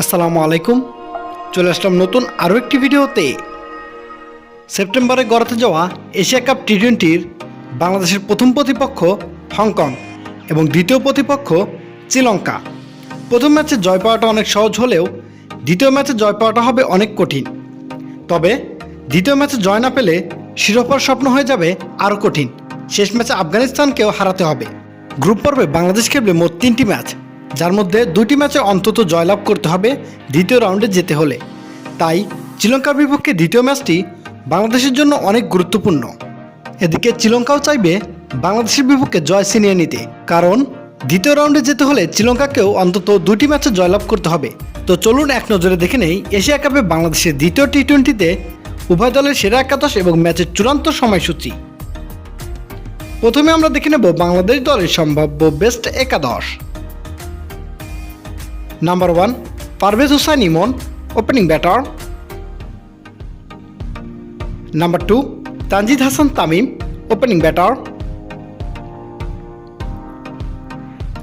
আসসালামু আলাইকুম। চলে আসলাম নতুন আরও একটি ভিডিওতে। সেপ্টেম্বরে গড়াতে যাওয়া এশিয়া কাপ টি-20-র বাংলাদেশের প্রথম প্রতিপক্ষ হংকং এবং দ্বিতীয় প্রতিপক্ষ শ্রীলঙ্কা। প্রথম ম্যাচে জয় পাওয়াটা অনেক সহজ হলেও দ্বিতীয় ম্যাচে জয় পাওয়াটা হবে অনেক কঠিন। তবে দ্বিতীয় ম্যাচে জয় না পেলে শিরোপার স্বপ্ন হয়ে যাবে আরও কঠিন। শেষ ম্যাচে আফগানিস্তানকেও হারাতে হবে। গ্রুপ পর্বে বাংলাদেশ খেলবে মোট 3টি ম্যাচ, যার মধ্যে 2টি ম্যাচে অন্তত জয়লাভ করতে হবে দ্বিতীয় রাউন্ডে যেতে হলে। তাই শ্রীলঙ্কার বিপক্ষে দ্বিতীয় ম্যাচটি বাংলাদেশের জন্য অনেক গুরুত্বপূর্ণ। এদিকে শ্রীলঙ্কাও চাইবে বাংলাদেশের বিপক্ষে জয় ছিনিয়ে নিতে, কারণ দ্বিতীয় রাউন্ডে যেতে হলে শ্রীলঙ্কাকেও অন্তত 2টি ম্যাচে জয়লাভ করতে হবে। তো চলুন এক নজরে দেখে নেই এশিয়া কাপে বাংলাদেশের দ্বিতীয় টি-20তে উভয় দলের সেরা একাদশ এবং ম্যাচের চূড়ান্ত সময়সূচি। প্রথমে আমরা দেখে নেব বাংলাদেশ দলের সম্ভাব্য বেস্ট একাদশ। Number 1 Parvez Hossain Emon, opening batter. Number 2 Tanzid Hasan Tamim, opening batter.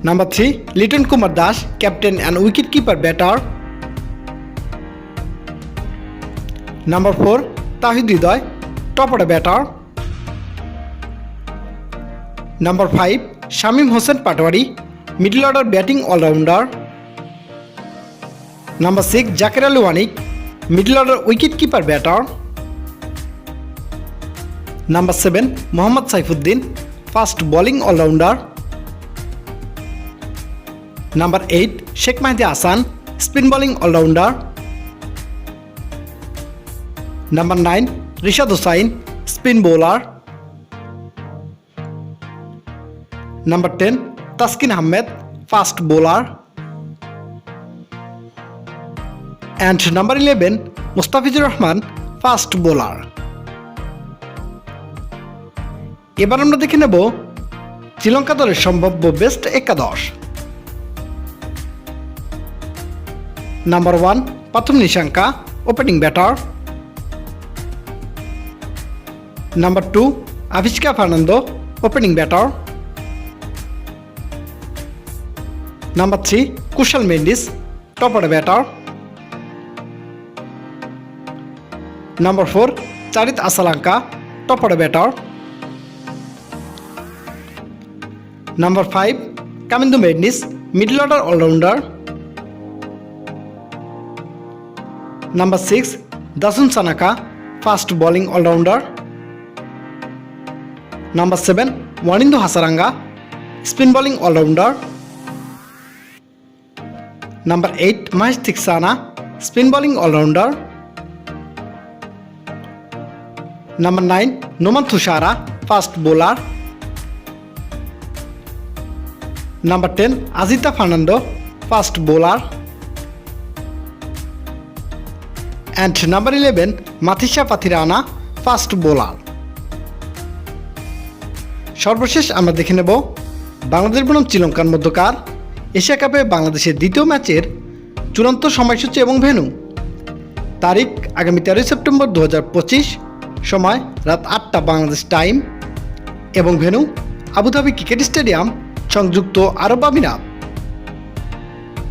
Number 3 Liton Kumar Das, captain and wicket keeper batter. Number 4 Towhid Hridoy, top order batter. Number 5 Shamim Hossain Patwari, middle order batting allrounder. Number 6 Jaker Ali Anik, middle order wicket keeper batter. Number 7 Mohammad Saifuddin, fast bowling allrounder. Number 8 Sheikh Mehedi Hasan, spin bowling allrounder. Number 9 Rishad Hossain, spin bowler. Number 10 Taskin Ahmed, fast bowler. And number 11 Mustafizur Rahman, fast bowler. এবার আমরা দেখে নেব শ্রীলঙ্কা দলের সম্ভাব্য best একাদশ। Number 1 প্রথম Nissanka, opening batter. Number 2 Avishka Fernando, opening batter. Number 3 Kusal Mendis, top order batter. Number 4 Charith Asalanka, top order batter. Number 5 Kamindu Mendis, middle order allrounder. Number 6 Dasun Shanaka, fast bowling allrounder. Number 7 Wanindu Hasaranga, spin bowling allrounder. Number 8 Maheesh Theekshana, spin bowling allrounder. Number 9 Nuwan Thushara, fast bowler. Number 10 Asitha Fernando, fast bowler. And number 11 Matheesha Pathirana, fast bowler. সর্বশেষ আমরা দেখে নেব বাংলাদেশ বনাম শ্রীলঙ্কার মধ্যকার Asia কাপে বাংলাদেশের দ্বিতীয় ম্যাচের চূড়ান্ত সময়সূচি এবং ভেন্যু। তারিখ আগামী 13 সেপ্টেম্বর 2025, সময় রাত 8টা বাংলাদেশ টাইম এবং ভেন্যু আবুধাবি ক্রিকেট স্টেডিয়াম, সংযুক্ত আরব আমিরাত।